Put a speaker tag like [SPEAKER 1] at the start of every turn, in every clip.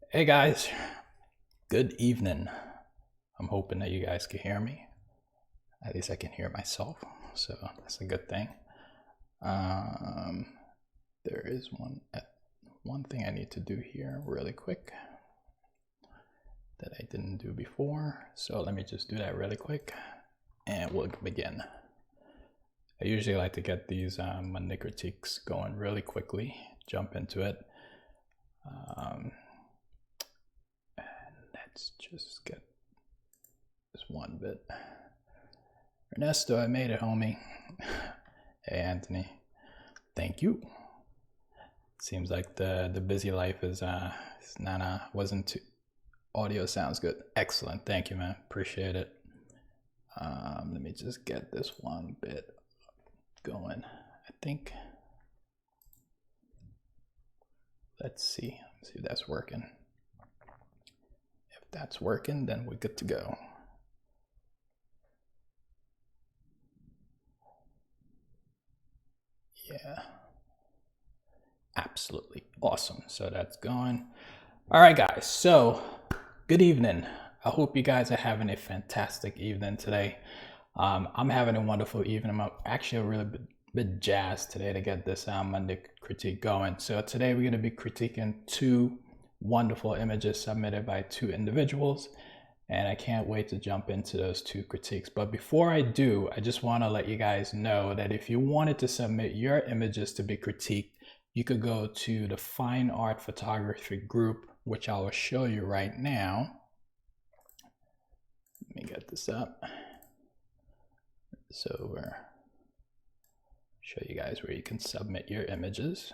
[SPEAKER 1] Hey guys, good evening. I'm hoping that you guys can hear me. At least I can hear myself, so that's a good thing. There is one thing I need to do here really quick that I didn't do before. So let me just do that really quick and we'll begin. I usually like to get these Monday critiques going really quickly, jump into it. Let's just get this one bit. Ernesto, I made it, homie. Hey, Anthony. Thank you. Seems like the busy life is wasn't too. Audio sounds good. Excellent. Thank you, man. Appreciate it. Let me just get this one bit going. I think. Let's see if that's working. If that's working, then we're good to go. Yeah, absolutely awesome. So that's going. All right, guys. So good evening. I hope you guys are having a fantastic evening today. I'm having a wonderful evening. I'm actually a really bit jazzed today to get this Monday critique going. So today we're going to be critiquing two wonderful images submitted by two individuals. And I can't wait to jump into those two critiques. But before I do, I just want to let you guys know that if you wanted to submit your images to be critiqued, you could go to the Fine Art Photography group, which I will show you right now. Let me get this up. So we'll show you guys where you can submit your images.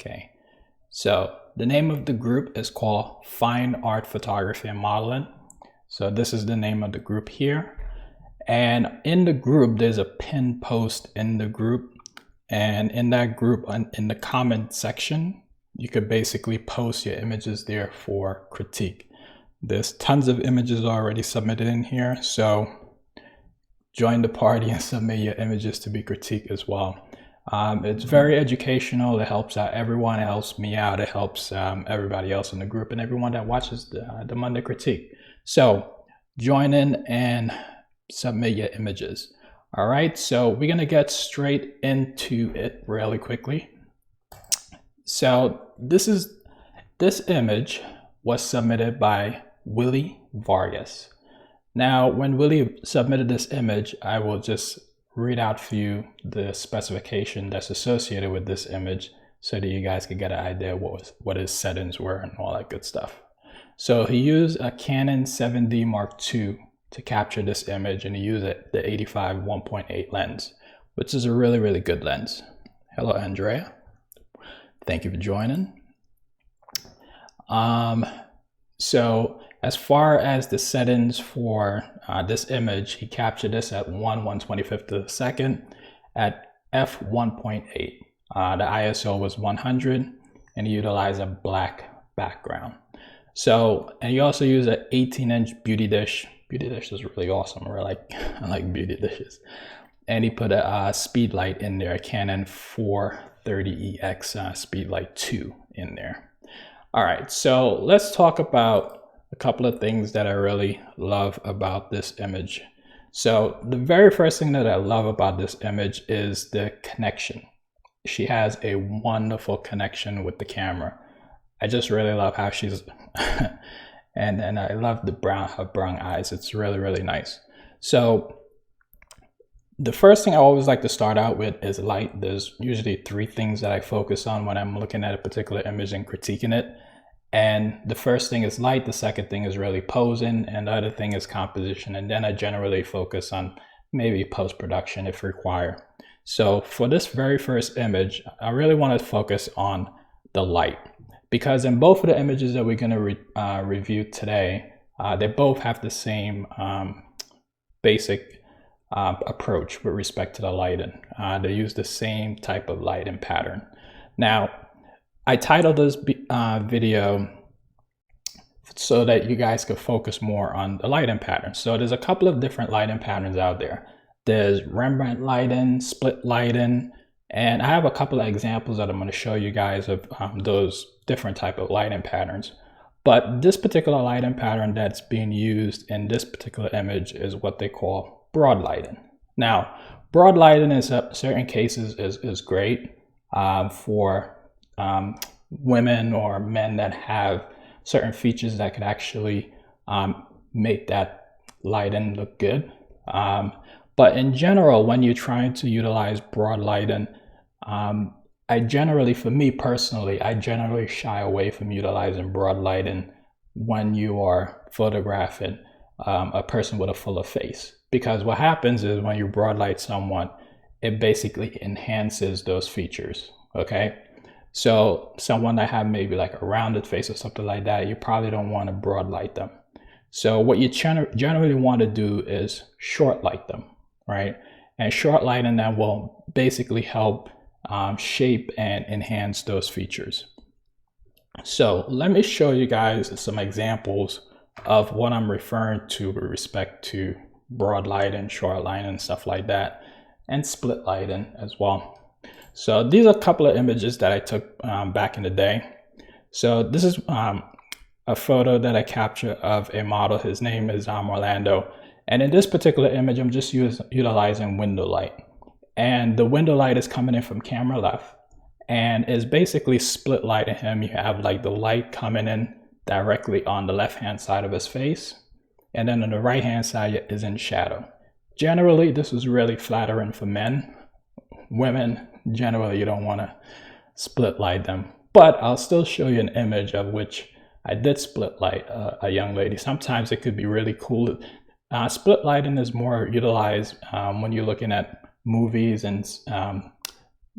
[SPEAKER 1] Okay, so the name of the group is called Fine Art Photography and Modeling. So this is the name of the group here. And in the group, there's a pinned post in the group. And in that group, in the comment section, you could basically post your images there for critique. There's tons of images already submitted in here. So join the party and submit your images to be critiqued as well. It's very educational. It helps out everyone. It helps me out. It helps everybody else in the group and everyone that watches the Monday critique. So join in and submit your images. All right, so we're gonna get straight into it really quickly. So this image was submitted by Willie Vargas. Now, when Willie submitted this image, I will just read out for you the specification that's associated with this image so that you guys can get an idea what his settings were and all that good stuff. So he used a Canon 7D Mark II to capture this image, and he used the 85 1.8 lens, which is a really, really good lens. Hello, Andrea. Thank you for joining. So as far as the settings for this image, he captured this at 1/125th of a second at f1.8. The ISO was 100, and he utilized a black background. So, and he also used an 18-inch beauty dish. Beauty dish is really awesome. I like beauty dishes. And he put a speed light in there, a Canon 430EX speed light 2 in there. All right, so let's talk about a couple of things that I really love about this image. So the very first thing that I love about this image is the connection. She has a wonderful connection with the camera. I just really love how she's, and I love her brown eyes. It's really, really nice. So the first thing I always like to start out with is light. There's usually three things that I focus on when I'm looking at a particular image and critiquing it. And the first thing is light, the second thing is really posing, and the other thing is composition. And then I generally focus on maybe post-production if required. So for this very first image, I really want to focus on the light, because in both of the images that we're going to review today, they both have the same basic approach with respect to the lighting. They use the same type of lighting pattern. Now, I titled this video so that you guys could focus more on the lighting patterns. So there's a couple of different lighting patterns out there. There's Rembrandt lighting, split lighting, and I have a couple of examples that I'm going to show you guys of those different type of lighting patterns. But this particular lighting pattern that's being used in this particular image is what they call broad lighting. Now, broad lighting in certain cases is great for women or men that have certain features that could actually make that lighting look good. But in general, when you're trying to utilize broad lighting, for me personally, I generally shy away from utilizing broad lighting when you are photographing a person with a fuller face. Because what happens is when you broad light someone, it basically enhances those features, okay? So someone that have maybe like a rounded face or something like that, you probably don't want to broad light them. So what you generally want to do is short light them, right? And short lighting that will basically help shape and enhance those features. So let me show you guys some examples of what I'm referring to with respect to broad lighting, short lighting, and stuff like that, and split lighting as well. So these are a couple of images that I took back in the day. So this is a photo that I captured of a model. His name is Orlando. And in this particular image, I'm just utilizing window light. And the window light is coming in from camera left and is basically split lighting him. You have like the light coming in directly on the left-hand side of his face. And then on the right-hand side is in shadow. Generally, this is really flattering for men. Women, generally, you don't want to split light them. But I'll still show you an image of which I did split light a young lady. Sometimes it could be really cool. Split lighting is more utilized when you're looking at movies, and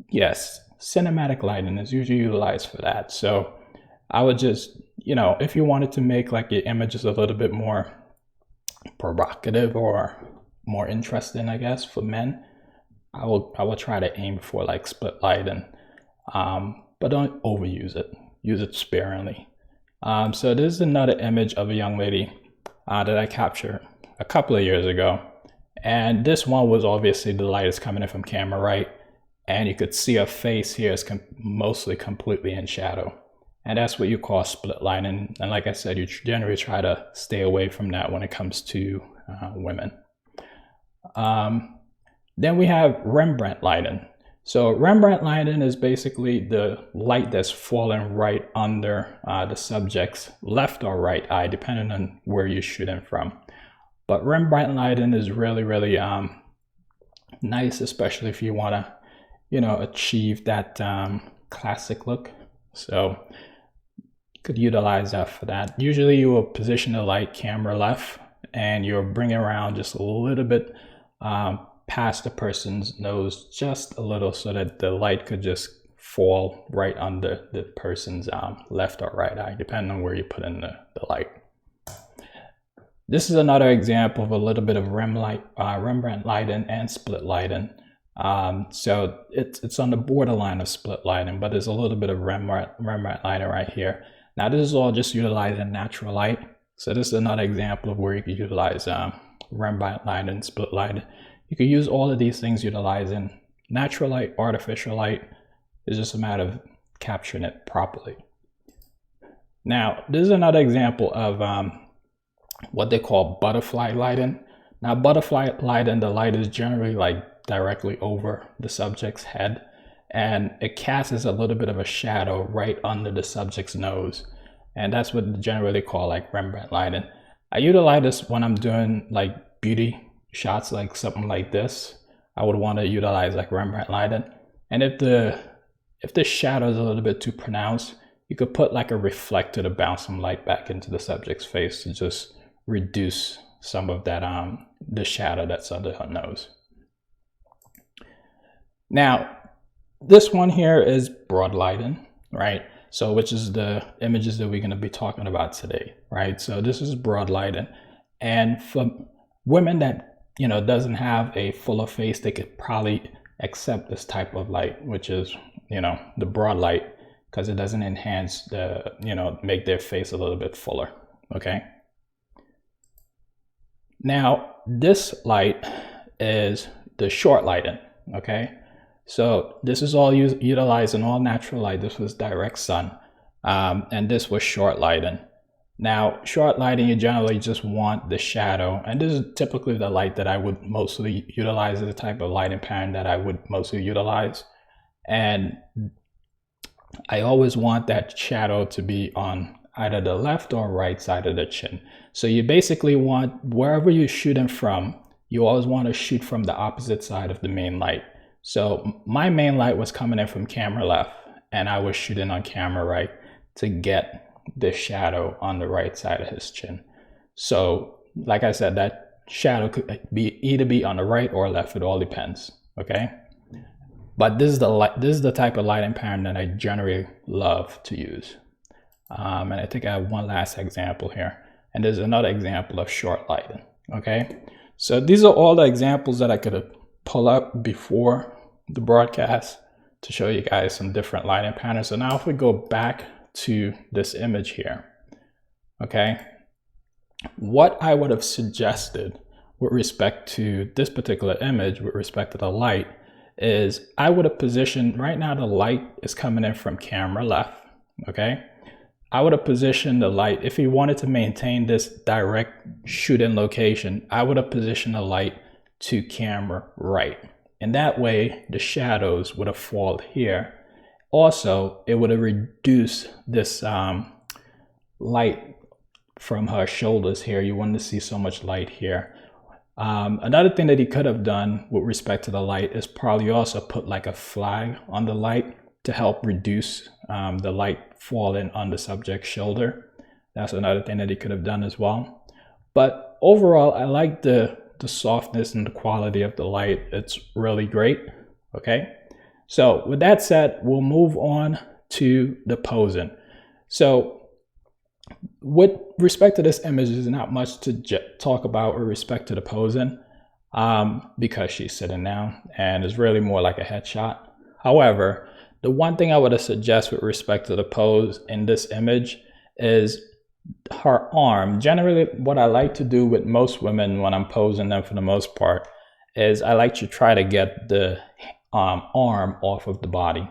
[SPEAKER 1] yes, cinematic lighting is usually utilized for that. So I would just, if you wanted to make like your images a little bit more provocative or more interesting, I guess, for men, I will try to aim for like split lighting, but don't overuse it. Use it sparingly. So this is another image of a young lady that I captured a couple of years ago. And this one was obviously the light is coming in from camera right. And you could see her face here is mostly completely in shadow. And that's what you call split lighting. And like I said, you generally try to stay away from that when it comes to women. Then we have Rembrandt lighting. So Rembrandt lighting is basically the light that's falling right under the subject's left or right eye, depending on where you're shooting from. But Rembrandt lighting is really, really nice, especially if you want to, achieve that classic look. So you could utilize that for that. Usually you will position the light camera left and you'll bring it around just a little bit past the person's nose, just a little, so that the light could just fall right under the person's left or right eye, depending on where you put in the light. This is another example of a little bit of Rembrandt lighting and split lighting. So it's on the borderline of split lighting, but there's a little bit of Rembrandt lighting right here. Now this is all just utilizing natural light. So this is another example of where you could utilize Rembrandt lighting, split lighting. You could use all of these things utilizing natural light, artificial light. It's just a matter of capturing it properly. Now, this is another example of what they call butterfly lighting. Now, butterfly lighting, the light is generally like directly over the subject's head, and it casts a little bit of a shadow right under the subject's nose. And that's what they generally call like Rembrandt lighting. I utilize this when I'm doing like beauty shots, like something like this. I would want to utilize like Rembrandt lighting. And if the shadow is a little bit too pronounced, you could put like a reflector to bounce some light back into the subject's face to just reduce some of that the shadow that's under her nose. Now, this one here is broad lighting, right? So which is the images that we're going to be talking about today, right? So this is broad lighting. And for women that doesn't have a fuller face, they could probably accept this type of light, which is, the broad light, because it doesn't enhance make their face a little bit fuller, okay? Now, this light is the short lighting, okay? So this is all utilizing all natural light. This was direct sun, and this was short lighting. Now, short lighting, you generally just want the shadow, and this is typically the light that I would mostly utilize, as a type of lighting pattern that I would mostly utilize. And I always want that shadow to be on either the left or right side of the chin. So you basically want, wherever you're shooting from, you always want to shoot from the opposite side of the main light. So my main light was coming in from camera left, and I was shooting on camera right to get the shadow on the right side of his chin. So like I said, that shadow could be either on the right or left. It all depends, okay? But this is the type of lighting pattern that I generally love to use. And I think I have one last example here, and there's another example of short lighting, okay? So these are all the examples that I could pull up before the broadcast to show you guys some different lighting patterns. So now if we go back to this image here, okay, what I would have suggested with respect to this particular image, with respect to the light, is I would have positioned, right now the light is coming in from camera left, okay? I would have positioned the light, if you wanted to maintain this direct shooting location, I would have positioned the light to camera right. And that way the shadows would have fallen here. Also, it would have reduced this light from her shoulders here. You wouldn't see so much light here. Another thing that he could have done with respect to the light is probably also put like a flag on the light to help reduce the light falling on the subject's shoulder. That's another thing that he could have done as well. But overall, I like the softness and the quality of the light. It's really great, okay? So with that said, we'll move on to the posing. So with respect to this image, there's not much to talk about with respect to the posing because she's sitting down, and it's really more like a headshot. However, the one thing I would suggest with respect to the pose in this image is her arm. Generally, what I like to do with most women when I'm posing them, for the most part, is I like to try to get the arm off of the body.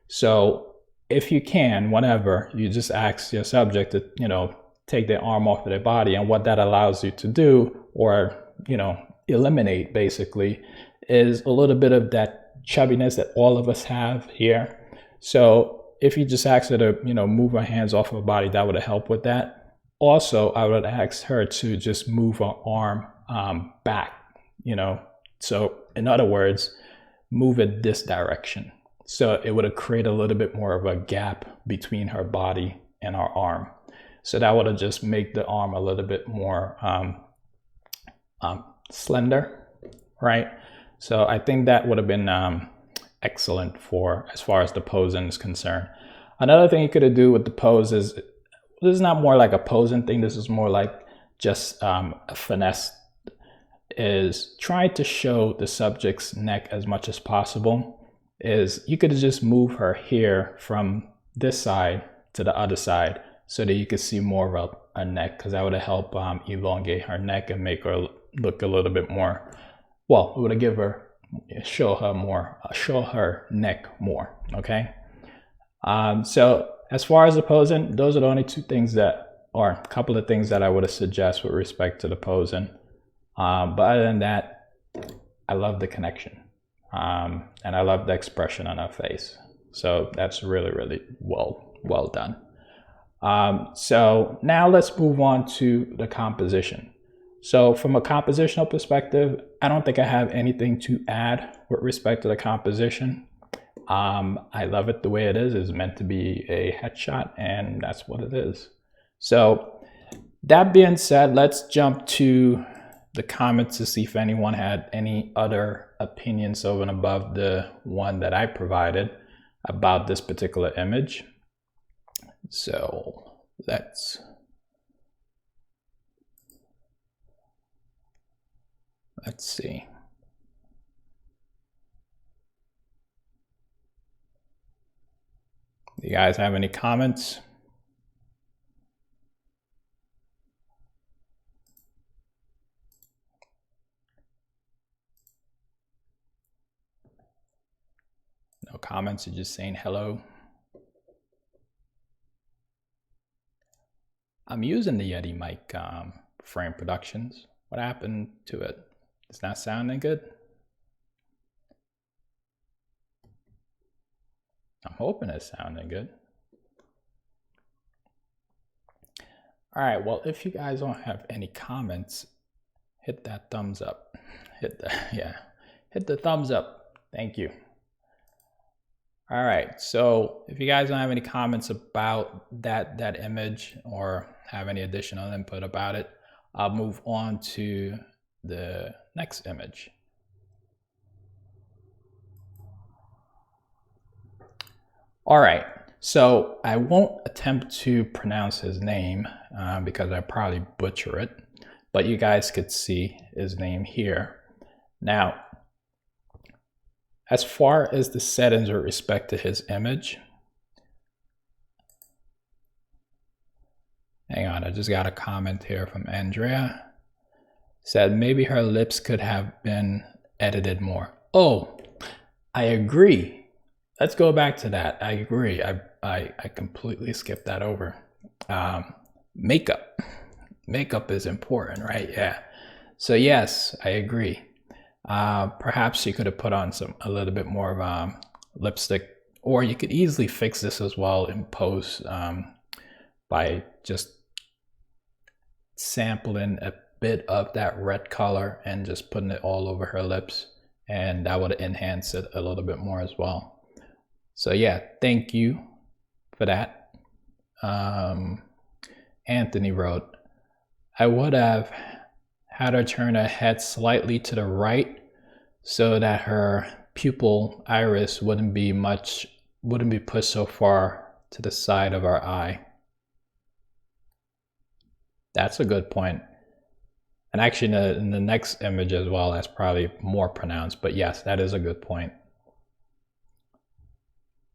[SPEAKER 1] So if you can, whenever, you just ask your subject to, you know, take their arm off of their body. And what that allows you to do, or, you know, eliminate basically, is a little bit of that chubbiness that all of us have here. So if you just ask her to, you know, move her hands off of her body, that would help with that. Also, I would ask her to just move her arm back, you know. So in other words, move it this direction. So it would create a little bit more of a gap between her body and her arm. So that would have just make the arm a little bit more slender, right? So I think that would have been excellent for as far as the posing is concerned. Another thing you could do with the pose is, this is not more like a posing thing, this is more like just a finesse, is trying to show the subject's neck as much as possible. Is you could just move her here from this side to the other side so that you could see more of a neck, because that would help elongate her neck and make her look a little bit more, well, it would give her, show her neck more, okay? So as far as the posing, those are the only two things that, or a couple of things that I would suggest with respect to the posing. But other than that, I love the connection. And I love the expression on her face. So that's really, really well done. So now let's move on to the composition. So from a compositional perspective, I don't think I have anything to add with respect to the composition. I love it the way it is. It's meant to be a headshot, and that's what it is. So that being said, let's jump to the comments to see if anyone had any other opinions over and above the one that I provided about this particular image. So let's see. Do you guys have any comments? No comments, you're just saying hello. I'm using the Yeti mic Frame Productions. What happened to it? It's not sounding good? I'm hoping it's sounding good. All right, well, if you guys don't have any comments, hit that thumbs up. Hit the thumbs up. Thank you. All right, so if you guys don't have any comments about that image or have any additional input about it, I'll move on to the next image. All right, so I won't attempt to pronounce his name because I probably butcher it, but you guys could see his name here. Now, as far as the settings with respect to his image, hang on, I just got a comment here from Andrea. Said maybe her lips could have been edited more. Oh, I agree. Let's go back to that. I agree. I completely skipped that over. Makeup. Makeup is important, right? Yeah. So yes, I agree. Perhaps you could have put on a little bit more of lipstick, or you could easily fix this as well in post by just sampling a bit of that red color and just putting it all over her lips, and that would enhance it a little bit more as well. So yeah, thank you for that. Anthony wrote, I would have had her turn her head slightly to the right so that her pupil iris wouldn't be pushed so far to the side of our eye. That's a good point. And actually in the next image as well, that's probably more pronounced, but yes, that is a good point.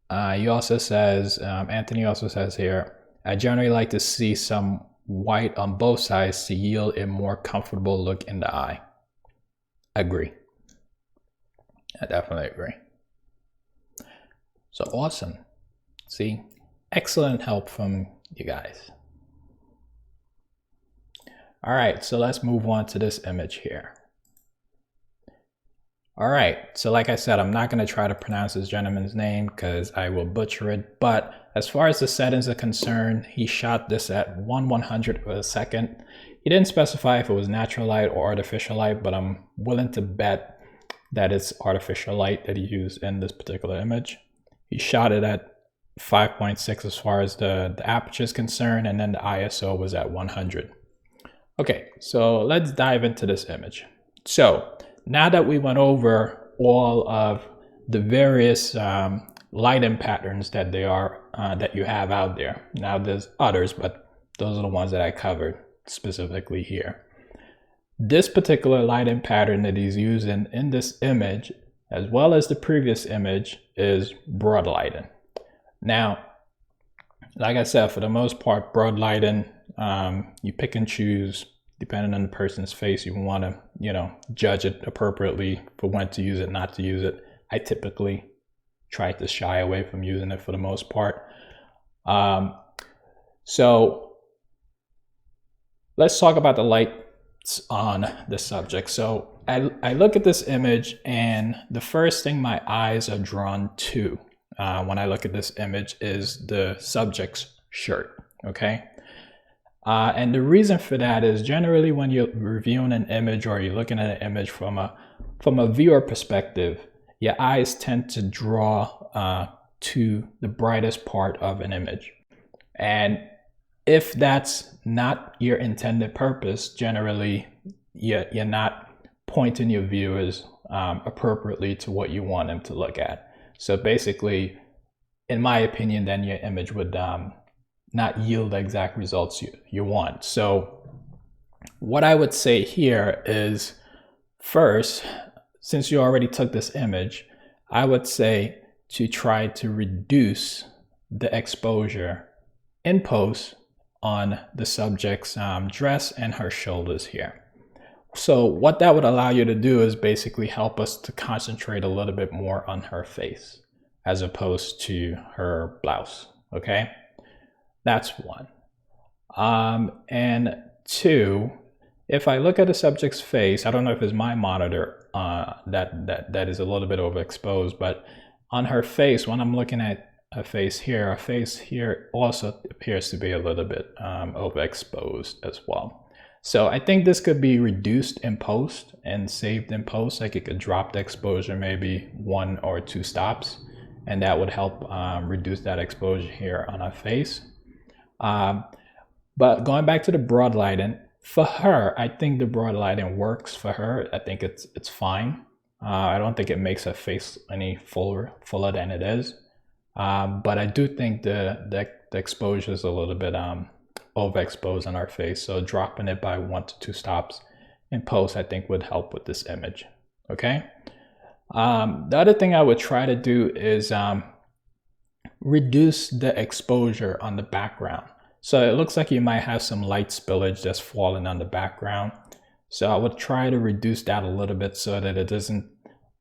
[SPEAKER 1] He also says, Anthony also says here, I generally like to see some white on both sides to yield a more comfortable look in the eye. Agree. I definitely agree. So awesome. See, excellent help from you guys. All right, so let's move on to this image here. All right, so like I said, I'm not going to try to pronounce this gentleman's name because I will butcher it. But as far as the settings are concerned, he shot this at 1/100th of a second. He didn't specify if it was natural light or artificial light, but I'm willing to bet that it's artificial light that he used in this particular image. He shot it at 5.6 as far as the aperture is concerned, and then the ISO was at 100. Okay, so let's dive into this image. So now that we went over all of the various lighting patterns that that you have out there. Now there's others, but those are the ones that I covered specifically here. This particular lighting pattern that he's using in this image, as well as the previous image, is broad lighting. Now, like I said, for the most part, broad lighting, you pick and choose depending on the person's face. You want to, judge it appropriately for when to use it, not to use it. I typically try to shy away from using it for the most part. So let's talk about the lights on the subject. So I look at this image, and the first thing my eyes are drawn to when I look at this image is the subject's shirt, okay? And the reason for that is generally when you're reviewing an image or you're looking at an image from a viewer perspective, your eyes tend to draw to the brightest part of an image. And if that's not your intended purpose, generally you're not pointing your viewers appropriately to what you want them to look at. So basically, in my opinion, then your image would not yield the exact results you want. So what I would say here is, first, since you already took this image, I would say to try to reduce the exposure in post on the subject's dress and her shoulders here. So what that would allow you to do is basically help us to concentrate a little bit more on her face. as opposed to her blouse. Okay, that's one. And two, if I look at the subject's face, I don't know if it's my monitor that is a little bit overexposed, but on her face, when I'm looking at her face here also appears to be a little bit overexposed as well. So I think this could be reduced in post and saved in post. Like it could drop the exposure maybe 1 or 2 stops, and that would help reduce that exposure here on her face. But going back to the broad lighting, for her, I think the broad lighting works for her. I think it's fine. I don't think it makes her face any fuller than it is. But I do think the exposure is a little bit overexposed on our face. So dropping it by 1 to 2 stops in post, I think would help with this image. Okay. The other thing I would try to do is reduce the exposure on the background. So it looks like you might have some light spillage that's falling on the background. So I would try to reduce that a little bit so that it doesn't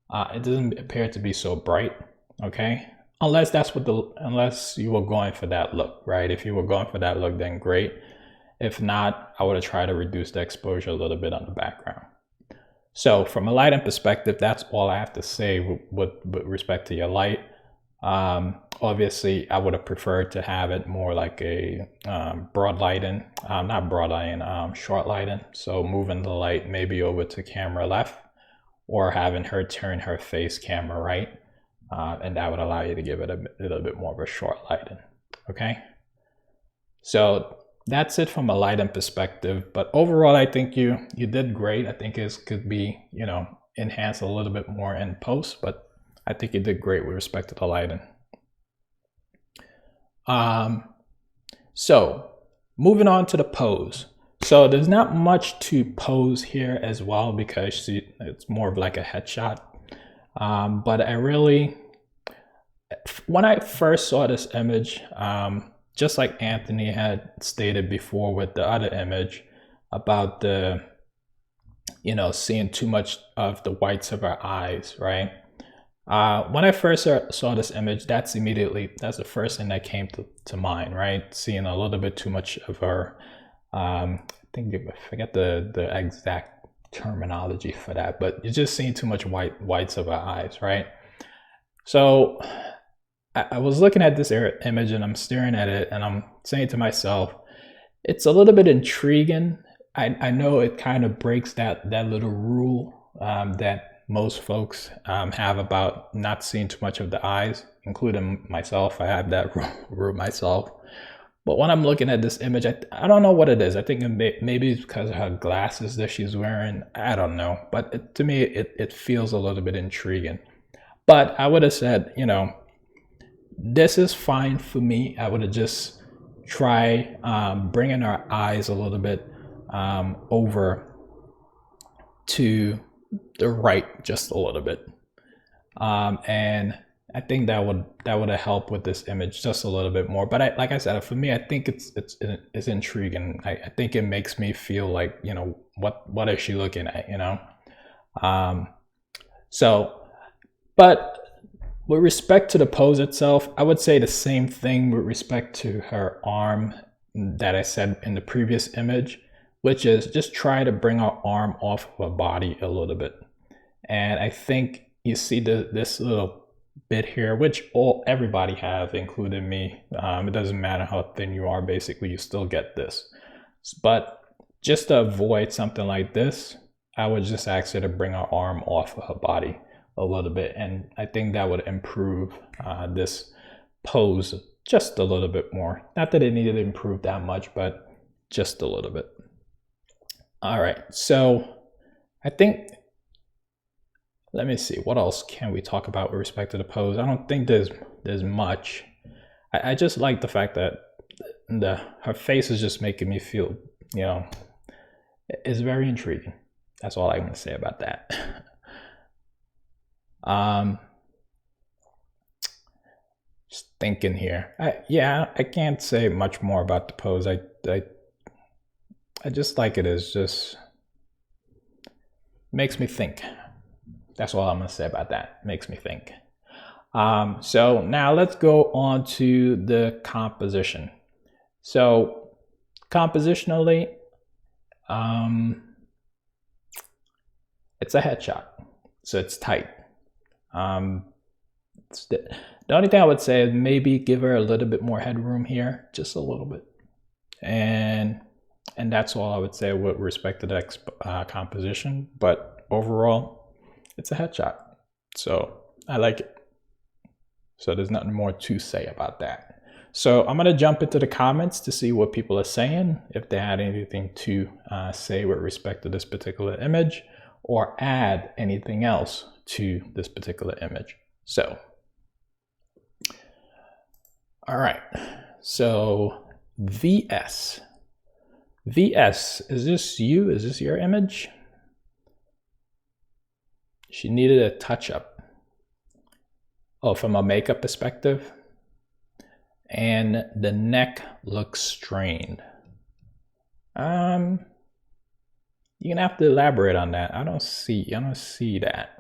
[SPEAKER 1] appear to be so bright. Okay. Unless unless you were going for that look, right? If you were going for that look, then great. If not, I would have tried to reduce the exposure a little bit on the background. So from a lighting perspective, that's all I have to say with respect to your light. Obviously, I would have preferred to have it more like a broad lighting, not broad lighting, short lighting. So moving the light maybe over to camera left, or having her turn her face camera right. And that would allow you to give it a little bit more of a short lighting. Okay. So that's it from a lighting perspective. But overall, I think you did great. I think it could be, enhanced a little bit more in post, but I think you did great with respect to the lighting. So moving on to the pose. So there's not much to pose here as well because it's more of like a headshot. But when I first saw this image, just like Anthony had stated before with the other image about the, seeing too much of the whites of her eyes, right? When I first saw this image, that's the first thing that came to mind, right? Seeing a little bit too much of her, I forget the exact terminology for that, but you're just seeing too much whites of her eyes, right? So I was looking at this image and I'm staring at it and I'm saying to myself, it's a little bit intriguing. I know it kind of breaks that little rule that most folks have about not seeing too much of the eyes, including myself. I have that rule myself. But when I'm looking at this image, I don't know what it is. I think maybe it's because of her glasses that she's wearing. I don't know. But to me, it feels a little bit intriguing. But I would have said, this is fine for me. I would have just tried bringing her eyes a little bit over to the right just a little bit. And I think that would have helped with this image just a little bit more. But like I said, for me, I think it's intriguing. I think it makes me feel like, what is she looking at, but with respect to the pose itself, I would say the same thing with respect to her arm that I said in the previous image, which is just try to bring her arm off of her body a little bit. And I think you see this little bit here, which everybody have, including me. It doesn't matter how thin you are, basically you still get this. But just to avoid something like this, I would just ask her to bring her arm off of her body a little bit, and I think that would improve this pose just a little bit more. Not that it needed to improve that much, but just a little bit. All right, so I think, let me see, what else can we talk about with respect to the pose? I don't think there's much. I just like the fact that her face is just making me feel, it's very intriguing. That's all I'm going to say about that. Just thinking here. I can't say much more about the pose. I just like it as just makes me think. That's all I'm gonna say about that. Makes me think. So now let's go on to the composition. So compositionally, it's a headshot, so it's tight. The only thing I would say is maybe give her a little bit more headroom here, just a little bit, and that's all I would say with respect to the composition. But overall, it's a headshot, so I like it. So there's nothing more to say about that. So I'm gonna jump into the comments to see what people are saying, if they had anything to say with respect to this particular image, or add anything else to this particular image. So, all right, so VS, is this you? Is this your image? She needed a touch-up. Oh, from a makeup perspective? And the neck looks strained. You're gonna have to elaborate on that. I don't see that.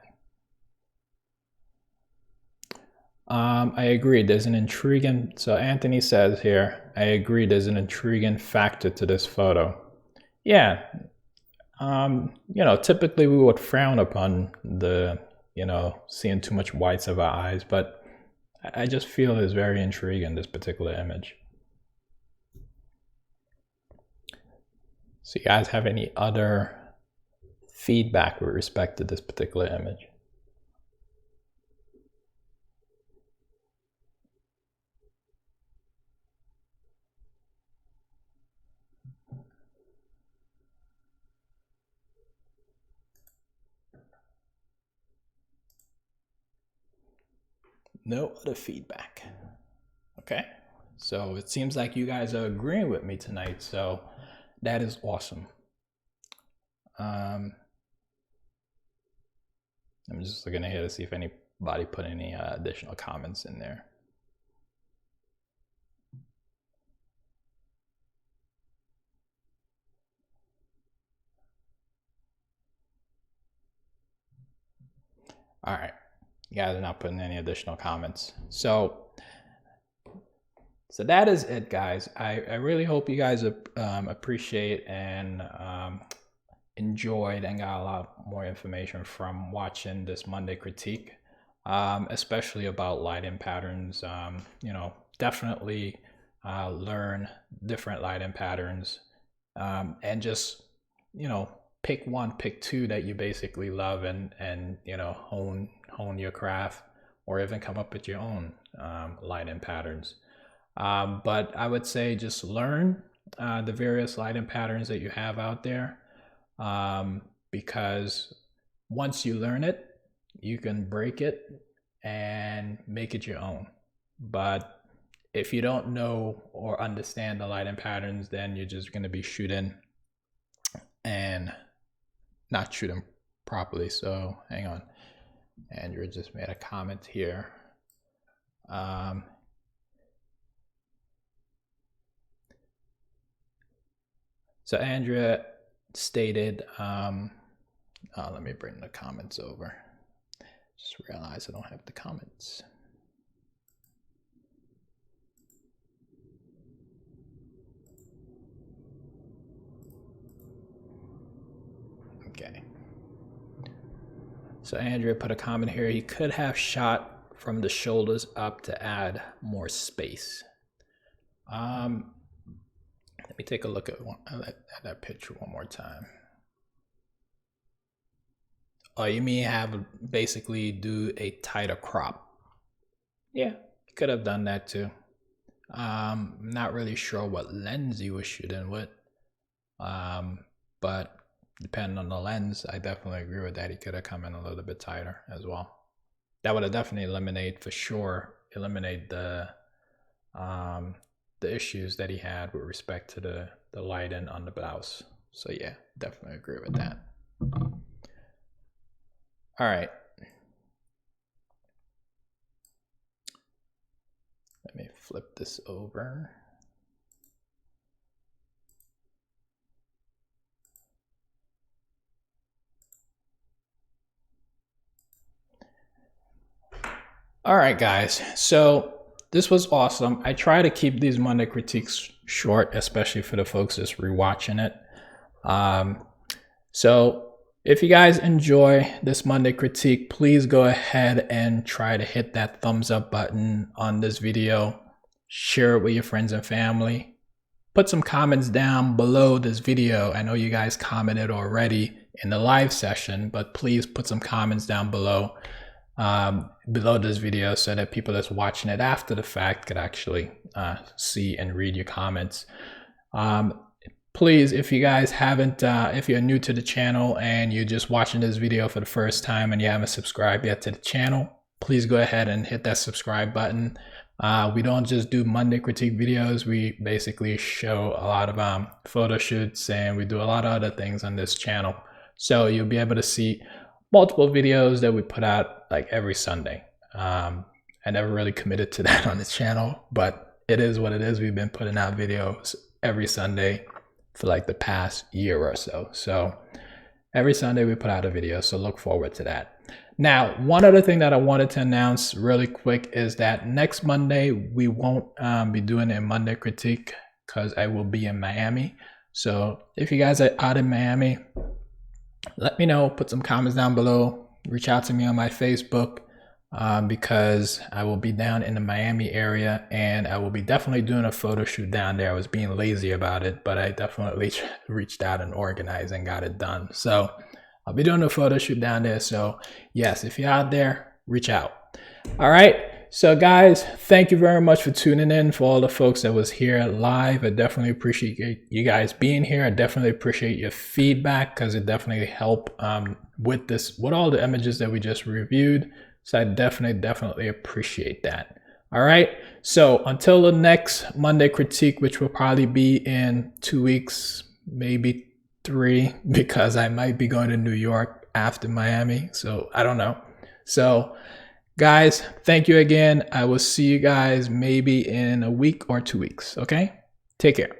[SPEAKER 1] I agree, there's an intriguing, so Anthony says here, I agree, there's an intriguing factor to this photo. Yeah, you know, typically we would frown upon the, you know, seeing too much whites of our eyes, but I just feel it's very intriguing, this particular image. So you guys have any other feedback with respect to this particular image? No other feedback. Okay, so it seems like you guys are agreeing with me tonight, so that is awesome. I'm just looking here to see if anybody put any additional comments in there. All right, you guys are not putting any additional comments. So that is it, guys. I really hope you guys appreciate and enjoyed and got a lot more information from watching this Monday critique, especially about lighting patterns. You know, definitely learn different lighting patterns, and just, you know, pick one, pick two that you basically love, and you know, hone your craft, or even come up with your own lighting patterns. But I would say just learn the various lighting patterns that you have out there, because once you learn it, you can break it and make it your own. But if you don't know or understand the lighting patterns, then you're just going to be shooting and not shooting properly. So hang on, Andrew just made a comment here. So Andrea stated, let me bring the comments over. Just realized I don't have the comments. Okay. So Andrea put a comment here. He could have shot from the shoulders up to add more space. Let me take a look at that picture one more time. Oh, you mean have basically do a tighter crop? Yeah, you could have done that too. Not really sure what lens he was shooting with, but depending on the lens, I definitely agree with that. He could have come in a little bit tighter as well. That would have definitely eliminate the issues that he had with respect to the lighting on the blouse. So yeah, definitely agree with that. All right. Let me flip this over. All right, guys. So this was awesome. I try to keep these Monday critiques short, especially for the folks that's rewatching it. So if you guys enjoy this Monday critique, please go ahead and try to hit that thumbs up button on this video. Share it with your friends and family. Put some comments down below this video. I know you guys commented already in the live session, but please put some comments down below this video so that people that's watching it after the fact could actually see and read your comments. Please, if you guys haven't, if you're new to the channel and you're just watching this video for the first time and you haven't subscribed yet to the channel, please go ahead and hit that subscribe button. We don't just do Monday critique videos. We basically show a lot of photo shoots, and we do a lot of other things on this channel. So you'll be able to see multiple videos that we put out like every Sunday. I never really committed to that on this channel, but it is what it is. We've been putting out videos every Sunday for like the past year or so. So every Sunday we put out a video, so look forward to that. Now, one other thing that I wanted to announce really quick is that next Monday we won't be doing a Monday critique because I will be in Miami. So if you guys are out in Miami, let me know, put some comments down below, reach out to me on my Facebook, because I will be down in the Miami area and I will be definitely doing a photo shoot down there. I was being lazy about it, but I definitely reached out and organized and got it done. So I'll be doing a photo shoot down there. So yes, if you're out there, reach out. All right. So guys, thank you very much for tuning in. For all the folks that was here live, I definitely appreciate you guys being here. I definitely appreciate your feedback because it definitely helped with all the images that we just reviewed. So I definitely appreciate that. All right. So until the next Monday critique, which will probably be in 2 weeks, maybe 3, because I might be going to New York after Miami. So I don't know. So guys, thank you again. I will see you guys maybe in a week or 2 weeks. Okay. Take care.